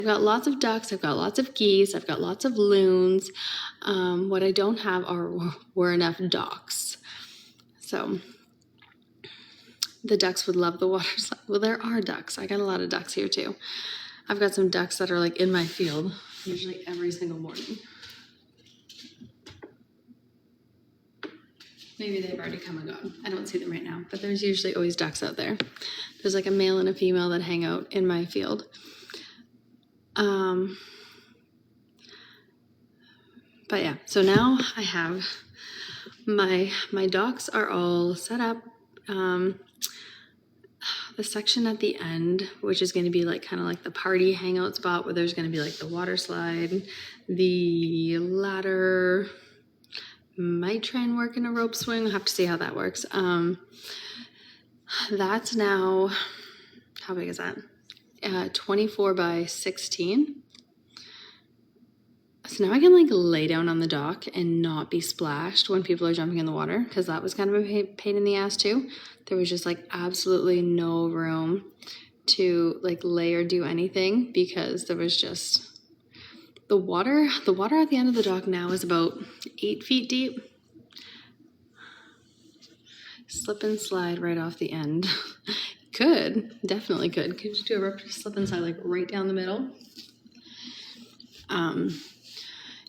I've got lots of ducks, I've got lots of geese, I've got lots of loons. What I don't have were enough docks. So the ducks would love the water slide. Well, there are ducks. I got a lot of ducks here too. I've got some ducks that are like in my field, usually every single morning. Maybe they've already come and gone. I don't see them right now, but there's usually always ducks out there. There's like a male and a female that hang out in my field. But yeah, so now I have my docks are all set up. The section at the end, which is going to be like kind of like the party hangout spot where there's going to be like the water slide, the ladder, might try and work in a rope swing. I'll have to see how that works. That's now, how big is that? 24 by 16. So now I can like lay down on the dock and not be splashed when people are jumping in the water, because that was kind of a pain in the ass too. There was just like absolutely no room to like lay or do anything because there was just the water at the end of the dock now is about 8 feet deep. Slip and slide right off the end. Definitely could just do a slip and slide like right down the middle.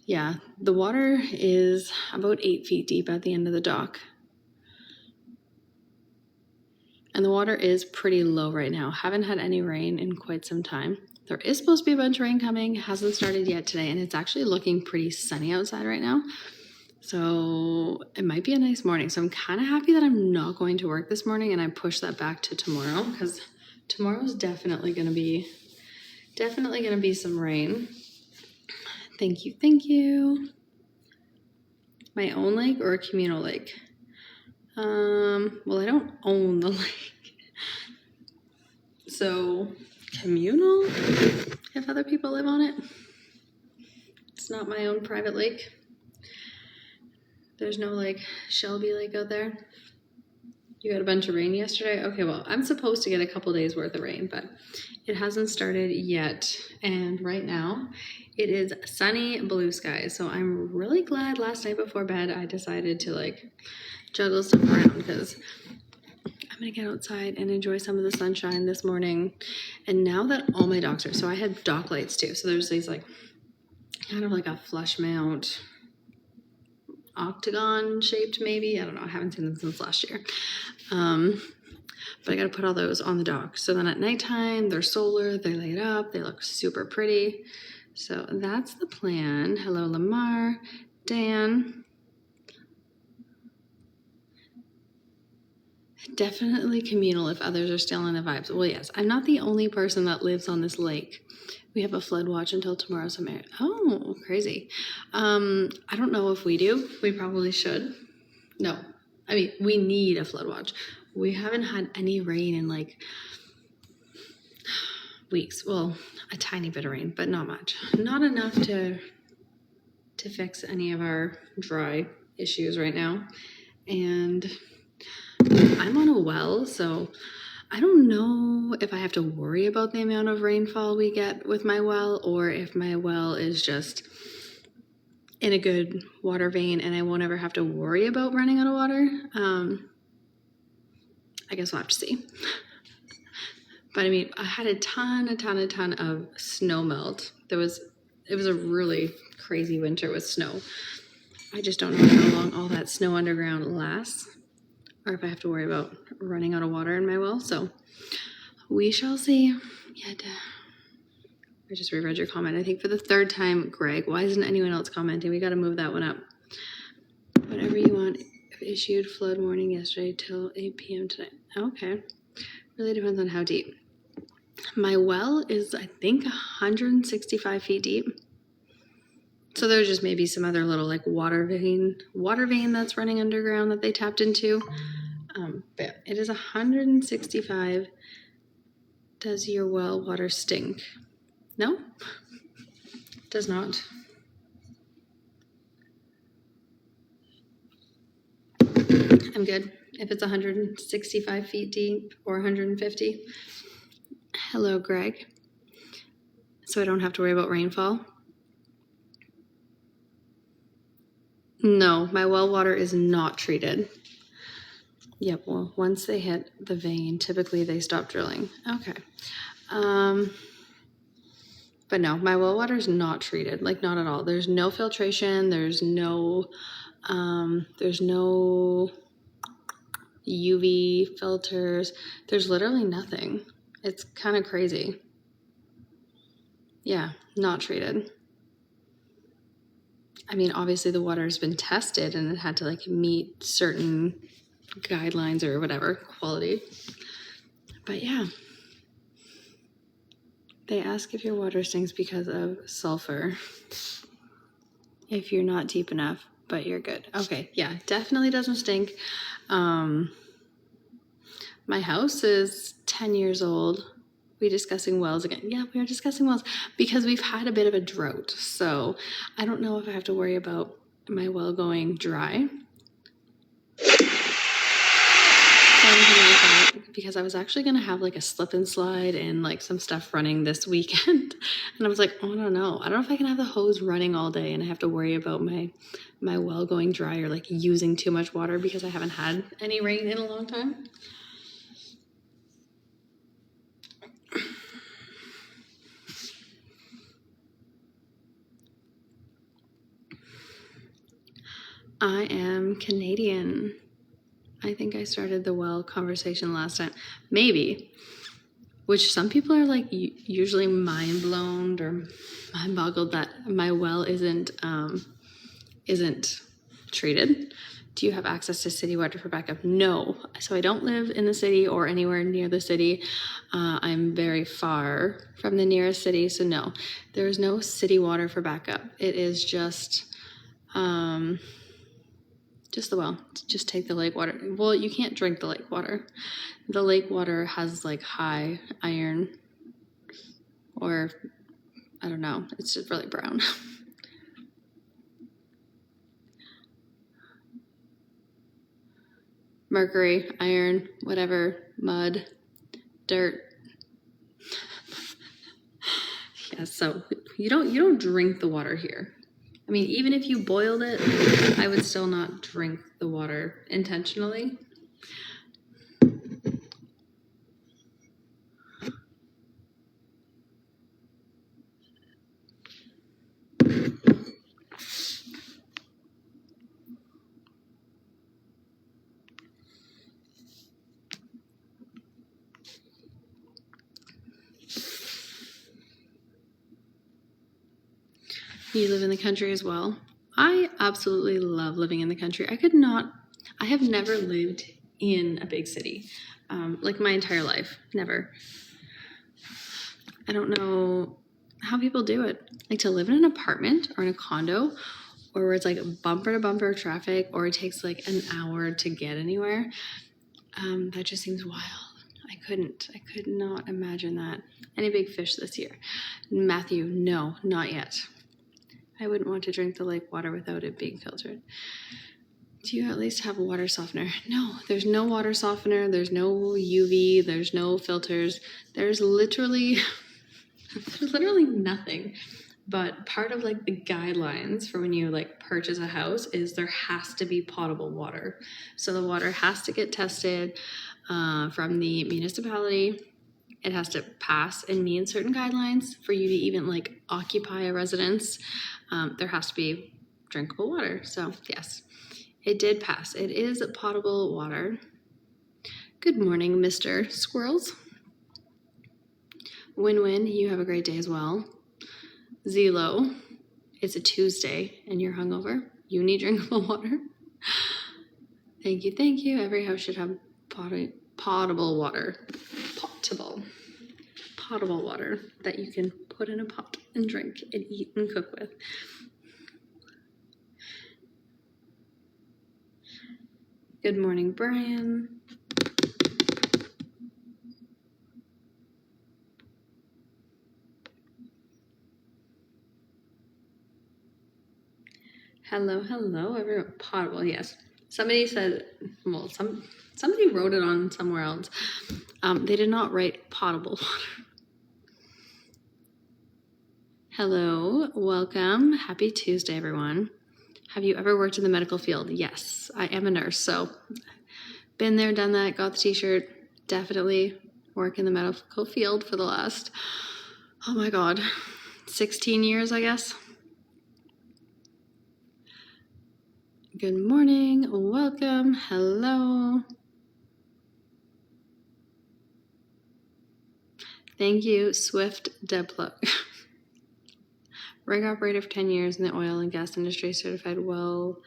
Yeah, the water is about 8 feet deep at the end of the dock. And the water is pretty low right now. Haven't had any rain in quite some time. There is supposed to be a bunch of rain coming. Hasn't started yet today, and it's actually looking pretty sunny outside right now. So it might be a nice morning. So I'm kind of happy that I'm not going to work this morning and I pushed that back to tomorrow, because tomorrow's definitely going to be some rain. Thank you. My own lake or a communal lake? Well, I don't own the lake. So communal, if other people live on it. It's not my own private lake. There's no like Shelby Lake out there. You got a bunch of rain yesterday? Okay, well, I'm supposed to get a couple days worth of rain, but it hasn't started yet. And right now it is sunny, blue skies. So I'm really glad last night before bed I decided to like juggle stuff around, because I'm gonna get outside and enjoy some of the sunshine this morning. And now that all my docks are, so I had dock lights too. So there's these like kind of like a flush mount, octagon shaped maybe. I don't know. I haven't seen them since last year. But I got to put all those on the dock. So then at nighttime, they're solar, they light up, they look super pretty. So that's the plan. Hello, Lamar, Dan. Definitely communal if others are still in the vibes. Well, yes, I'm not the only person that lives on this lake. We have a flood watch until tomorrow. So oh, crazy. I don't know if we do. We probably should. No, I mean, we need a flood watch. We haven't had any rain in like weeks. Well, a tiny bit of rain, but not much. Not enough to fix any of our dry issues right now. And I'm on a well, so I don't know if I have to worry about the amount of rainfall we get with my well, or if my well is just in a good water vein and I won't ever have to worry about running out of water. I guess we'll have to see. But I mean, I had a ton of snow melt. It was a really crazy winter with snow. I just don't know how long all that snow underground lasts, or if I have to worry about running out of water in my well. So we shall see. Yeah, I just reread your comment, I think for the third time, Greg. Why isn't anyone else commenting? We got to move that one up. Whatever you want. Issued flood warning yesterday till 8 p.m. tonight. Okay. Really depends on how deep. My well is, I think, 165 feet deep. So there's just maybe some other little like water vein that's running underground that they tapped into. But it is 165. Does your well water stink? No, it does not. I'm good if it's 165 feet deep or 150. Hello, Greg. so I don't have to worry about rainfall. No, my well water is not treated. Yep, well, once they hit the vein, typically they stop drilling. Okay. But no, my well water is not treated, like not at all. There's no filtration, there's no UV filters. There's literally nothing. It's kind of crazy. Yeah, not treated. I mean, obviously the water has been tested and it had to like meet certain guidelines or whatever quality. But yeah, they ask if your water stinks because of sulfur. If you're not deep enough, but you're good. Okay, yeah, definitely doesn't stink. My house is 10 years old. We discussing wells again? Yeah, we are discussing wells because we've had a bit of a drought. So I don't know if I have to worry about my well going dry. Because I was actually going to have like a slip and slide and like some stuff running this weekend. And I was like, oh, I don't know. I don't know if I can have the hose running all day and I have to worry about my well going dry or like using too much water because I haven't had any rain in a long time. I am Canadian. I think I started the well conversation last time. Maybe. Which some people are like usually mind blown or mind boggled that my well isn't treated. Do you have access to city water for backup? No. So I don't live in the city or anywhere near the city. I'm very far from the nearest city. So no, there is no city water for backup. It is just the well. Just take the lake water. Well, you can't drink the lake water. The lake water has like high iron or I don't know. It's just really brown. Mercury, iron, whatever, mud, dirt. Yeah, so you don't drink the water here. I mean, even if you boiled it, I would still not drink the water intentionally. You live in the country as well. I absolutely love living in the country. I have never lived in a big city, like my entire life, never. I don't know how people do it. Like to live in an apartment or in a condo or where it's like bumper to bumper traffic or it takes like an hour to get anywhere. That just seems wild. I could not imagine that. Any big fish this year? Matthew, no, not yet. I wouldn't want to drink the lake water without it being filtered. Do you at least have a water softener? No, there's no water softener. There's no UV. There's no filters. There's literally nothing. But part of like the guidelines for when you like purchase a house is there has to be potable water. So the water has to get tested from the municipality. It has to pass and meet certain guidelines for you to even like occupy a residence. There has to be drinkable water. So yes, it did pass. It is potable water. Good morning, Mr. Squirrels. Win-win, you have a great day as well. Zelo, it's a Tuesday and you're hungover. You need drinkable water. Thank you. Every house should have potable water. Potable water that you can put in a pot and drink and eat and cook with. Good morning, Brian. Hello, everyone. Potable, yes. Somebody said, well, somebody wrote it on somewhere else. They did not write potable water. Hello, welcome. Happy Tuesday, everyone. Have you ever worked in the medical field? Yes, I am a nurse, so been there, done that, got the t-shirt. Definitely work in the medical field for the last, oh my God, 16 years, I guess. Good morning, welcome, hello. Thank you, Swift Deplo. Rig operator for 10 years in the oil and gas industry, certified well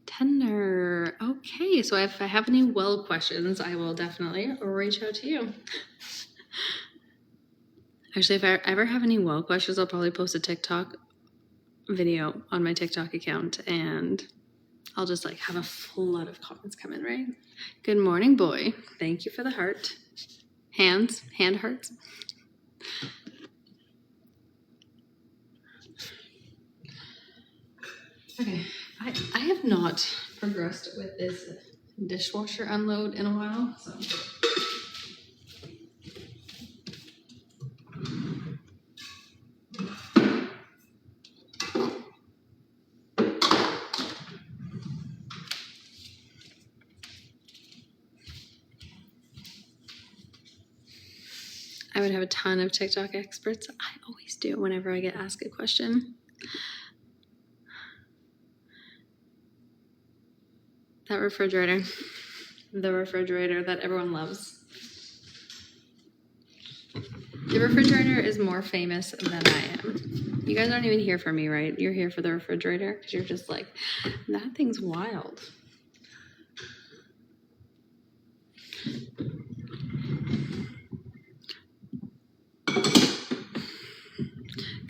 tender. Okay, so if I have any well questions, I will definitely reach out to you. Actually, if I ever have any well questions, I'll probably post a TikTok video on my TikTok account, and I'll just like have a flood of comments come in, right? Good morning, boy. Thank you for the heart. Hand hearts. Okay, I have not progressed with this dishwasher unload in a while, so. I would have a ton of TikTok experts. I always do whenever I get asked a question. That refrigerator. The refrigerator that everyone loves. The refrigerator is more famous than I am. You guys aren't even here for me, right? You're here for the refrigerator because you're just like, that thing's wild.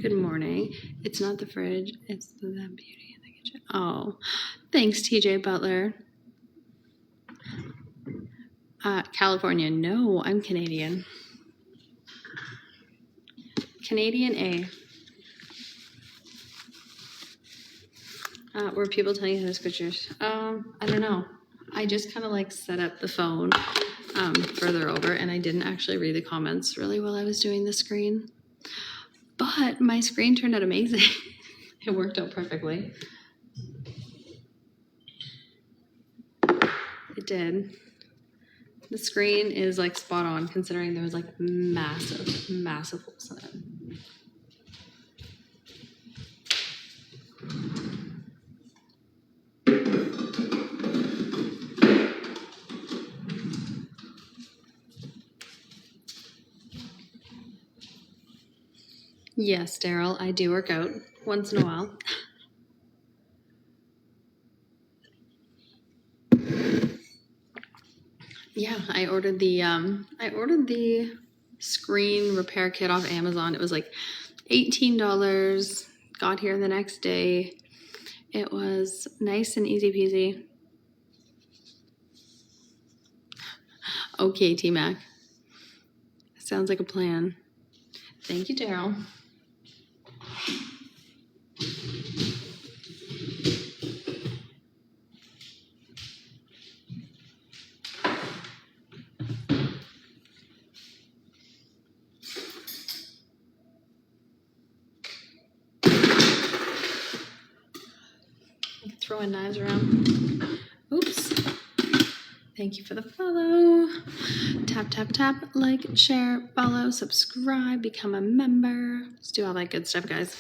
Good morning. It's not the fridge, it's the beauty in the kitchen. Oh, thanks, TJ Butler. California. No, I'm Canadian. Canadian A. Were people telling you how to switch yours? I don't know. I just kind of like set up the phone further over, and I didn't actually read the comments really while I was doing the screen. But my screen turned out amazing. It worked out perfectly. It did. The screen is like spot on considering there was like massive, massive holes in it. Yes, Daryl, I do work out once in a while. Yeah, I ordered the screen repair kit off Amazon. It was like $18. Got here the next day. It was nice and easy peasy. Okay, T-Mac. Sounds like a plan. Thank you, Daryl. Throwing knives around. Oops. Thank you for the follow. Tap, tap, tap, like, share, follow, subscribe, become a member. Let's do all that good stuff, guys.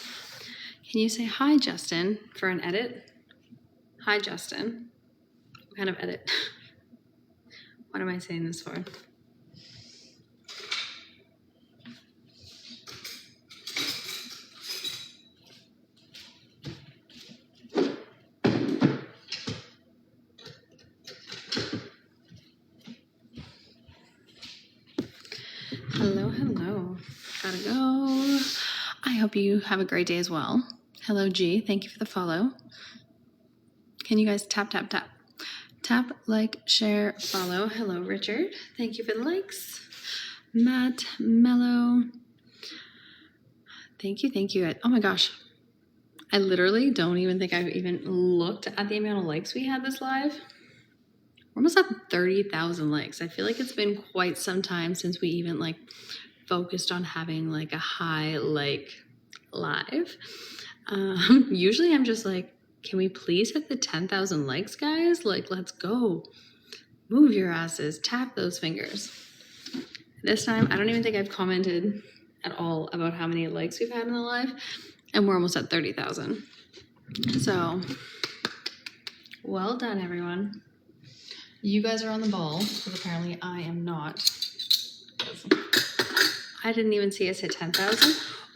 Can you say hi, Justin, for an edit? Hi, Justin. What kind of edit? What am I saying this for? Hello, hello. Gotta go. I hope you have a great day as well. Hello, G. Thank you for the follow. Can you guys tap, tap, tap? Tap, like, share, follow. Hello, Richard. Thank you for the likes. Matt, Mello. Thank you, thank you. Oh my gosh. I literally don't even think I've even looked at the amount of likes we had this live. We're almost at 30,000 likes. I feel like it's been quite some time since we even like focused on having like a high like live. Usually I'm just like, can we please hit the 10,000 likes, guys? Like, let's go. Move your asses. Tap those fingers. This time, I don't even think I've commented at all about how many likes we've had in the live. And we're almost at 30,000. So, well done, everyone. You guys are on the ball, because apparently I am not. I didn't even see us hit 10,000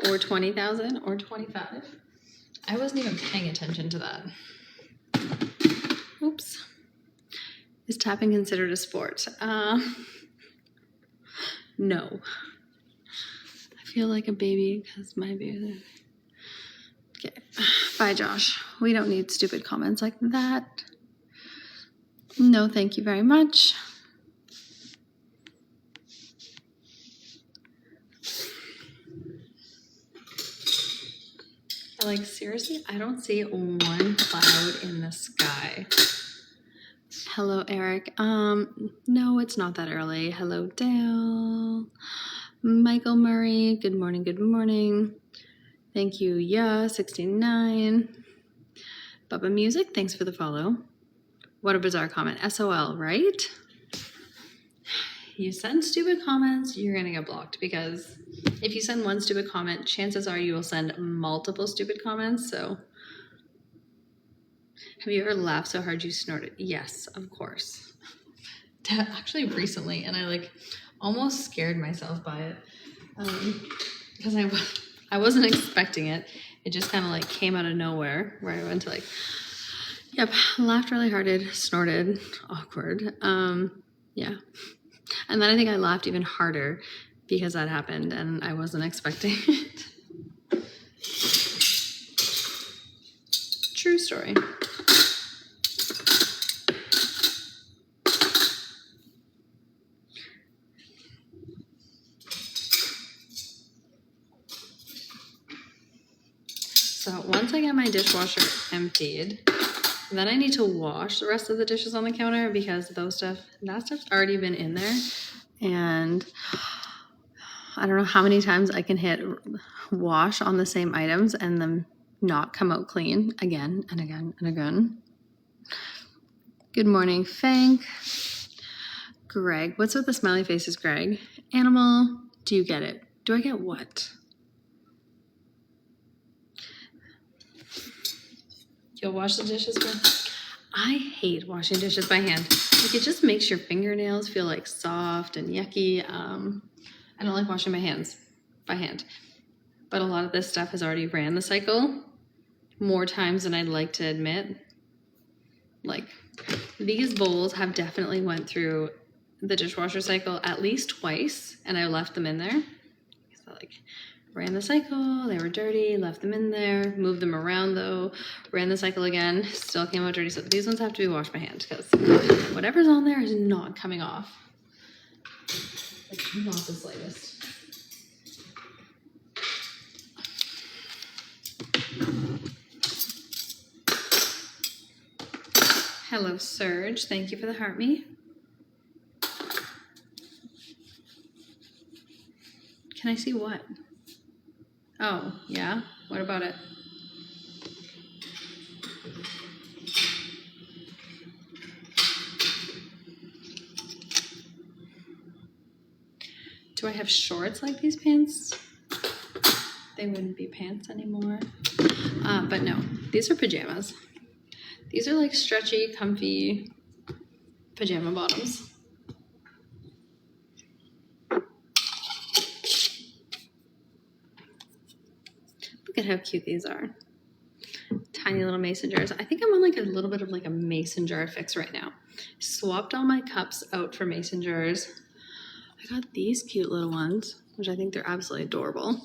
or 20,000 or 25. I wasn't even paying attention to that. Oops. Is tapping considered a sport? No. I feel like a baby because my baby. Okay. Bye, Josh. We don't need stupid comments like that. No, thank you very much. Like, seriously, I don't see one cloud in the sky. Hello, Eric. No, it's not that early. Hello, Dale. Michael Murray. Good morning, good morning. Thank you, yeah, 69. Bubba Music, thanks for the follow. What a bizarre comment. SOL, right? You send stupid comments, you're gonna get blocked, because if you send one stupid comment, chances are you will send multiple stupid comments. So have you ever laughed so hard you snorted? Yes, of course. Actually recently, and I like almost scared myself by it, because I wasn't expecting it. It just kind of like came out of nowhere, where I went to like, yep, laughed really hard, snorted, awkward. Yeah. And then I think I laughed even harder because that happened and I wasn't expecting it. True story. So once I get my dishwasher emptied, then I need to wash the rest of the dishes on the counter because that stuff's already been in there. And I don't know how many times I can hit wash on the same items and then not come out clean again and again and again. Good morning, Fank. Greg. What's with the smiley faces, Greg? Animal, do you get it? Do I get what? You'll wash the dishes by... I hate washing dishes by hand. Like, it just makes your fingernails feel like soft and yucky. I don't like washing my hands by hand. But a lot of this stuff has already ran the cycle more times than I'd like to admit. Like, these bowls have definitely went through the dishwasher cycle at least twice, and I left them in there. So, like, ran the cycle, they were dirty, left them in there, moved them around though, ran the cycle again, still came out dirty. So these ones have to be washed by hand because whatever's on there is not coming off. Like, not the slightest. Hello, Serge. Thank you for the heart me. Can I see what? Oh, yeah? What about it? Do I have shorts like these pants? They wouldn't be pants anymore. But no, these are pajamas. These are like stretchy, comfy pajama bottoms. Look at how cute these are. Tiny little mason jars. I think I'm on like a little bit of like a mason jar fix right now. Swapped all my cups out for mason jars. I got these cute little ones, which I think they're absolutely adorable.